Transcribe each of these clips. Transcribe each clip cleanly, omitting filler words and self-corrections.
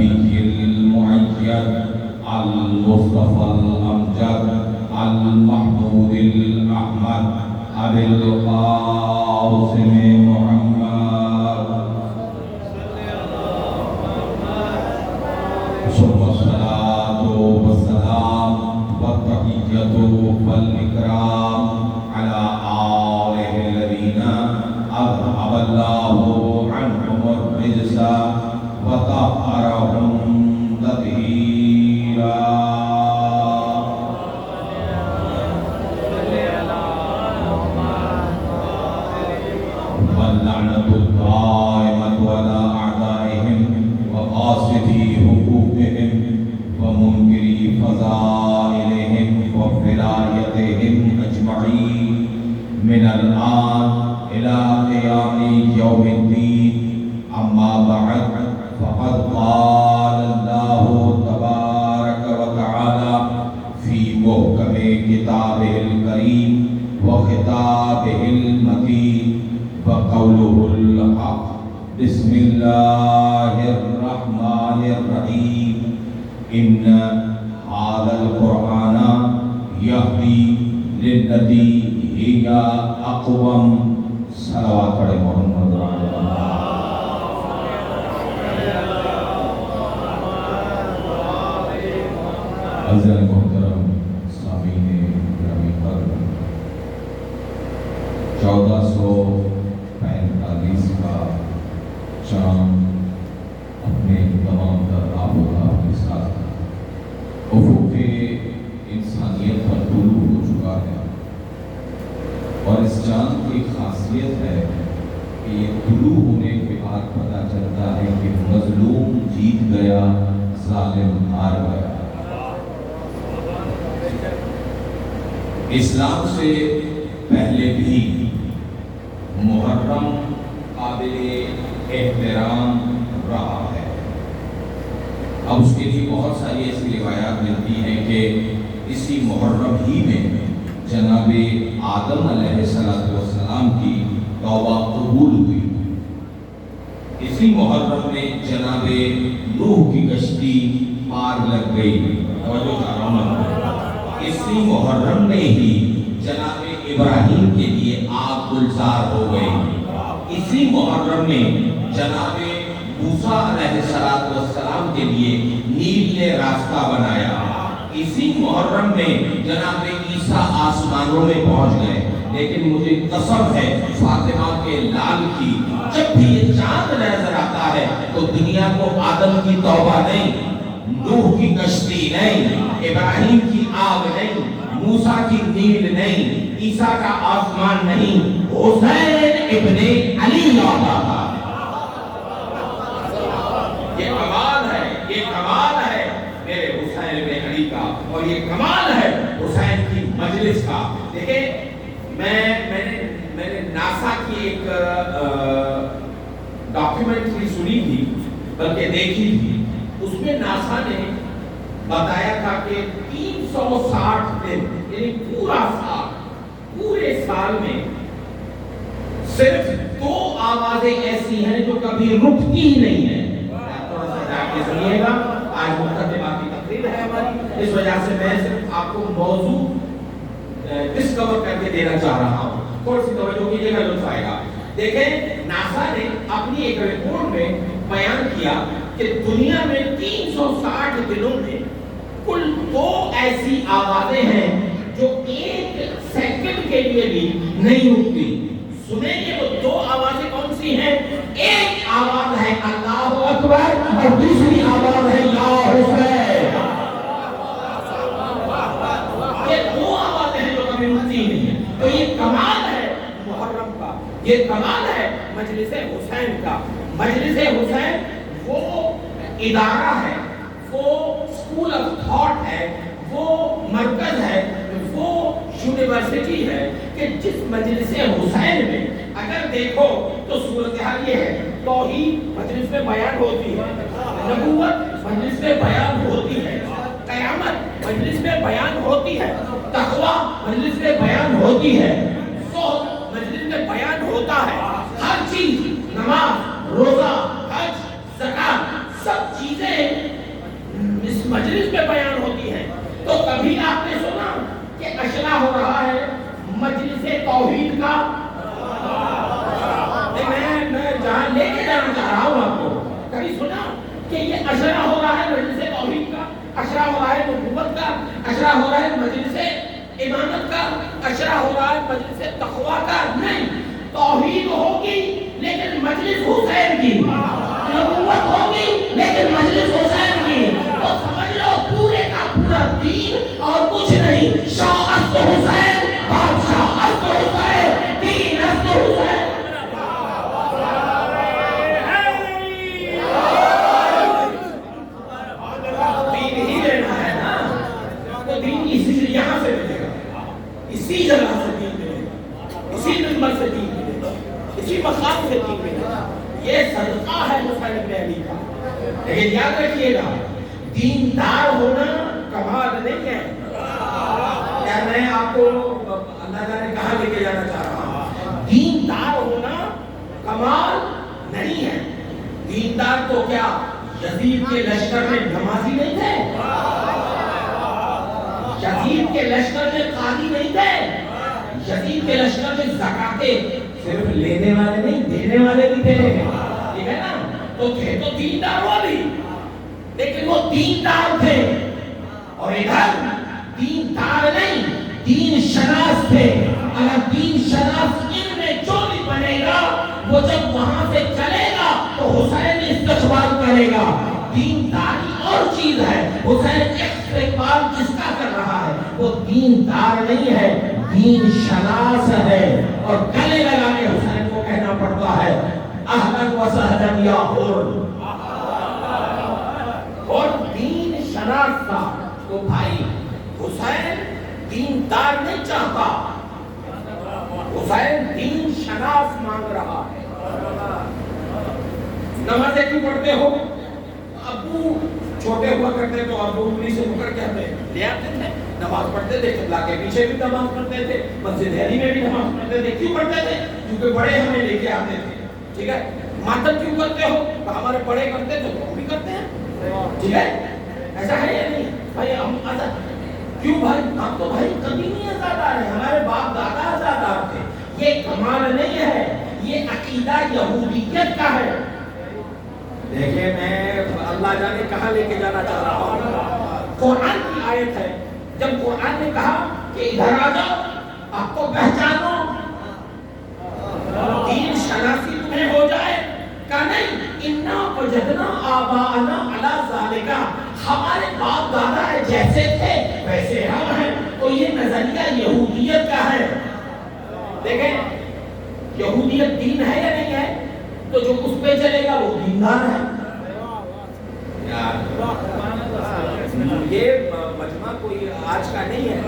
النبي المعين المصطفى الأمجد المحمود الأحمد أبي القاسم محمد ثم الصلاة والسلام والتحية والإكرام على آله الذين أذهب الله عنهم الرجس وطهرهم تطهيرا. واللعنة الدائمة على أعدائهم وقاصدي حقوقهم ومنكري فضائلهم وفرايتهم أجمعين من الآن إلى قيام يوم الدين. أما بعد فقد قال الله تبارك وتعالى في محكم كتابه الكريم وخطابه المتين وقوله الحق. بسم الله الرحمن الرحيم. إن هذا القرآن يهدي للتي هي أقوم. صلوات پڑھے محمد عزیزان محترم سامعین گرامی پر 1445 کا چاند اپنے تمام تر آفتاب کے ساتھ افق انسانیت پر طلوع ہو چکا ہے، اور اس چاند کی خاصیت ہے کہ یہ طلوع ہونے کے بعد پتہ چلتا ہے کہ مظلوم جیت گیا، ظالم ہار گیا۔ اسلام سے پہلے بھی محرم قابل احترام رہا ہے۔ اب اس کے لیے بہت ساری ایسی روایات ملتی ہیں کہ اسی محرم ہی میں جناب آدم علیہ السلام کی توبہ قبول ہوئی، اسی محرم میں جناب نوح کی کشتی پار لگ گئی، اسی محرم میں ہی جناب ابراہیم کے لیے آگ گلزار ہو گئی، اسی محرم میں جناب موسیٰ علیہ السلام کے لیے نیل نے راستہ بنایا، اسی محرم میں جناب عیسیٰ آسمانوں میں پہنچ گئے۔ لیکن مجھے قسم ہے فاطمہ کے لال کی، جب بھی یہ چاند نظر آتا ہے تو دنیا کو آدم کی توبہ نہیں، نوح کی کشتی نہیں، ابراہیم کی آگ نہیں، موسیٰ کی نیل نہیں، عیسیٰ کا آسمان نہیں، حسین ابن علی یاد آتا۔ یہ کمال ہے، یہ کمال ہے میرے حسین ابن علی کا، اور یہ کمال ہے حسین کی مجلس کا۔ دیکھیں میں نے ناسا کی ایک ڈاکیومنٹری سنی تھی، بلکہ دیکھی تھی، اس میں ناسا نے بتایا تھا کہ 360 دن یعنی پورا سال، پورے سال میں صرف 2 آوازیں ایسی ہیں جو کبھی رکتی ہی نہیں ہیں۔ تھوڑا سا جا کے سنیے گا، آج مقدماتی تقریر ہے ہماری، اس وجہ سے میں صرف آپ کو موضوع ڈسکور کر کے دینا چاہ رہا ہوں، تھوڑی سی توجہ کیجیے گا، لطف آئے گا۔ دیکھیں ناسا نے اپنی ایک رپورٹ میں بیان کیا کہ دنیا میں 360 دنوں میں کل 2 ایسی آوازیں ہیں جو 1 سیکنڈ کے لیے بھی نہیں رکتی۔ سنیں گے وہ 2 آوازیں کون سی ہیں؟ ایک آواز ہے اللہ اکبر اور دوسری آواز ہے یا حسین۔ یہ 2 آوازیں ہیں جو کبھی رکتی نہیں ہیں۔ تو یہ کمال ہے محرم کا، یہ کمال ہے مجلس حسین کا۔ مجلس حسین وہ ادارہ ہے، وہ اسکول آف تھاٹ ہے، وہ مرکز ہے، وہ یونیورسٹی ہے کہ جس مجلس حسین میں اگر دیکھو تو صورتحال یہ ہے، توحید مجلس میں بیان ہوتی ہے، نبوت مجلس میں بیان ہوتی ہے، قیامت مجلس میں بیان ہوتی ہے، تقوی مجلس میں بیان ہوتی ہے، زہد مجلس میں بیان ہوتا ہے، ہر چیز، نماز، روزہ، حج، زکات، سب چیز چیزیں اس مجلس میں بیان ہوتی ہیں. تو کبھی آپ نے سنا کہ اشرا ہو رہا ہے مجلس توحید کا؟ میں جہاں لے کے جانا چاہ رہا ہوں آپ کو، کبھی سنا کہ یہ اشرا ہو رہا ہے مجلس توحید کا، اشرا ہو رہا ہے نبوت کا، اشرا ہو رہا ہے مجلس امامت کا، اشرا ہو رہا ہے مجلس تقویٰ کا؟ نہیں، توحید ہوگی لیکن مجلس حسین کی، نبوت ہوگی لیکن مجلس حسین کی. تو سمجھ لو پورے کا پورا دین اور کچھ نہیں. شاہ است حسین، بادشاہ است حسین، دین است حسین. دین ہی لینا ہے نا، تو دین یہاں سے ملے گا، اسی جگہ سے دین ملے گا، اسی نمبر سے دین ملے گا، اسی مقام سے دین ملے گا. یہ صدقہ ہے حسین ابن علی کا. لیکن یاد رکھیے گا، دیندار ہونا کمال نہیں ہے. کیا میں آپ کو اللہ تعالیٰ نے کہاں لے کے جانا چاہ رہا ہوں؟ دیندار ہونا کمال نہیں ہے. دیندار تو کیا یزید کے لشکر میں نمازی نہیں تھے؟ یزید کے لشکر میں قاضی نہیں تھے؟ یزید کے لشکر میں زکاتیں صرف لینے والے نہیں دینے والے بھی تھے. ٹھیک ہے نا؟ تو تھے تو دیندار وہ بھی، لیکن وہ دیندار تھے. اور ادھر دیندار نہیں، دین شناس تھے. اگر دین شناس ان میں جو بھی بنے گا وہ جب وہاں سے چلے گا تو حسین استقبال کرے گا. دینداری اور چیز ہے. حسین استقبال جس کا کر رہا ہے وہ دیندار نہیں ہے، دین شناس ہے. اور گلے لگا کے حسین کو کہنا پڑتا ہے اہلاً و سہلاً یا حر. اور دین شناس تھا. تو بھائی حسین دیندار نہیں چاہتا، حسین دین شناس مانگ رہا ہے. نمازیں کیوں پڑھتے ہو؟ ابو چھوٹے ہوا کرتے تو ابو انگلی سے پکڑ کے ہمیں لے آتے تھے، نماز پڑھتے تھے. قبلہ کے پیچھے بھی نماز پڑھتے تھے، مسجد علی میں بھی نماز پڑھتے تھے. کیوں پڑھتے تھے؟ کیونکہ بڑے ہمیں لے کے آتے تھے. ٹھیک ہے. ماتم کیوں کرتے ہو؟ تو ہمارے بڑے کرتے تھے تو ہم بھی کرتے ہیں. ٹھیک ہے. ایسا ہے یا نہیں بھائی؟ ہم آزاد کیوں بھائی؟ ہم تو بھائی کبھی نہیں آزادار ہیں، ہمارے باپ دادا آزادار تھے. یہ کمال نہیں ہے، یہ عقیدہ یہودیت کا ہے. دیکھیں میں اللہ جانے کہاں لے کے جانا چاہ رہا ہوں. قرآن کی آیت ہے، جب قرآن نے کہا کہ ادھر آ جاؤ آپ کو پہچانو، دین شناسی تمہیں ہو جائے، کہا نہیں انا وجدنا آباءنا علی ذالک، ہمارے باپ دادا جیسے تھے ویسے ہم ہیں. تو یہ نظریہ یہودیت کا ہے. دیکھیں یہودیت دین ہے یا نہیں ہے؟ تو جو اس پہ چلے گا وہ دیندار ہے. یہ مجمع کوئی آج کا نہیں ہے،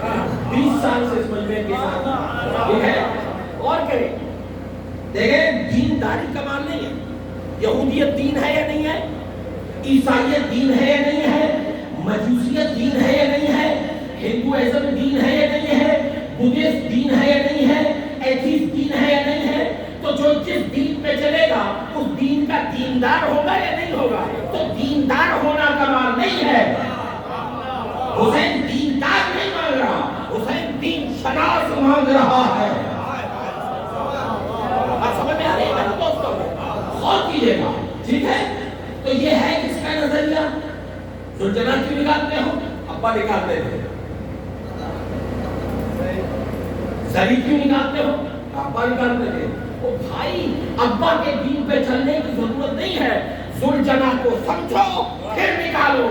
20 سال سے اس مجمع کے ساتھ یہ ہے. اور کریں دیکھیں دینداری کمال نہیں ہے. یہودیت دین ہے یا نہیں ہے؟ عیسائیت دین ہے یا نہیں ہے؟ مجوسیت دین ہے یا نہیں ہے؟ ہندوازم دین ہے یا نہیں ہے؟ بدھسٹ دین ہے یا نہیں ہے؟ ایتھیسٹ دین ہے یا نہیں ہے؟ تو جو جس دین پہ چلے گا اس دین کا دیندار ہوگا یا نہیں ہوگا؟ تو دیندار ہونا کمال نہیں ہے. حسین دیندار نہیں مانگ رہا، حسین دین شناس مانگ رہا ہے. بات سمجھ میں آ رہی ہے میرے دوستوں؟ غور کیجیے گا. ٹھیک ہے. تو یہ ہے کس کا نظریہ؟ ذوالجلال کیوں نکالتے ہو؟ ابا نکالتے تھے. زری کیوں نکالتے ہو؟ ابا نکالتے تھے. او بھائی ابا کے دین پہ چلنے کی ضرورت نہیں ہے. ذوالجلال کو سمجھو پھر نکالو،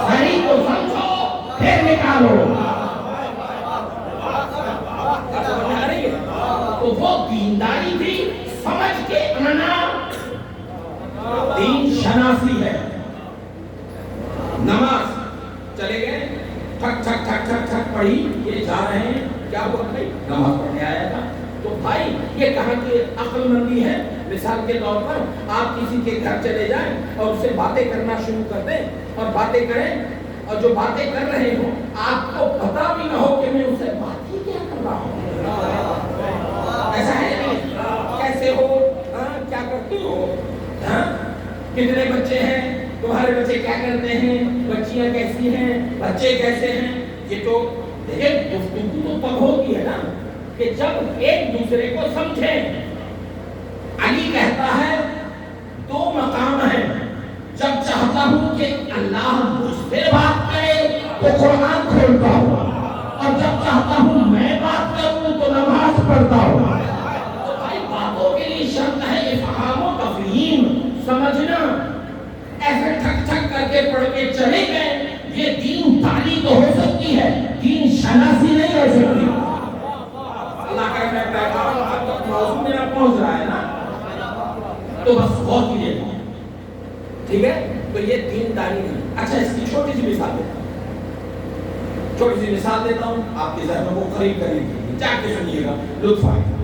زری کو سمجھو پھر نکالو. تو وہ دینداری بھی سمجھ کے آنا دین شناسی ہے. نماز چلے گئے، ٹھک ٹھک ٹھک ٹھک ٹھک پڑھی، یہ جا رہے ہیں. کیا ہوا بھائی؟ نماز پڑھنے آیا تھا. تو بھائی یہ کہاں کی عقل مندی ہے؟ مثال کے طور پر آپ کسی کے گھر چلے جائیں اور اس سے باتیں کرنا شروع کر دیں اور باتیں کریں، اور جو باتیں کر رہے ہوں آپ کو پتا بھی نہ ہو کہ میں اس سے بات ہی کیا کر رہا ہوں. ایسا ہے نہیں؟ کیسے ہو؟ کیا کرتے ہو؟ کتنے بچے ہیں؟ تمہارے بچے کیا کرتے ہیں، بچیاں کیسی ہیں، بچے کیسے ہیں. یہ تو دیکھیں گفتگو تو تب ہوتی ہے نا کہ جب ایک دوسرے کو سمجھیں. علی کہتا ہے دو مقام ہے، جب چاہتا ہوں کہ اللہ مجھ سے بات کرے تو قرآن کھولتا ہوں، اور جب چاہتا ہوں میں بات کروں تو نماز پڑھتا ہوں. تو بھائی باتوں کے لیے شرط ہے افہام و تفہیم، سمجھنا. ایسے ٹھک ٹھک کر کے پڑھ کے چلے گئے، یہ دین تعلیم تو ہو سکتی ہے، دین شناسی نہیں ہو سکتی. اللہ کا میں کہتا ہوں اب تک موضوع میرا پہنچ رہا ہے نا، تو بس غور کیجیے. ٹھیک ہے، تو یہ دین داری نہیں. اچھا اس کی چھوٹی سی مثال دیتا ہوں، چھوٹی سی مثال دیتا ہوں، آپ کے ذہنوں کو قریب کرنے کے لیے. جا کے سنیے گا، لطف آئے گا.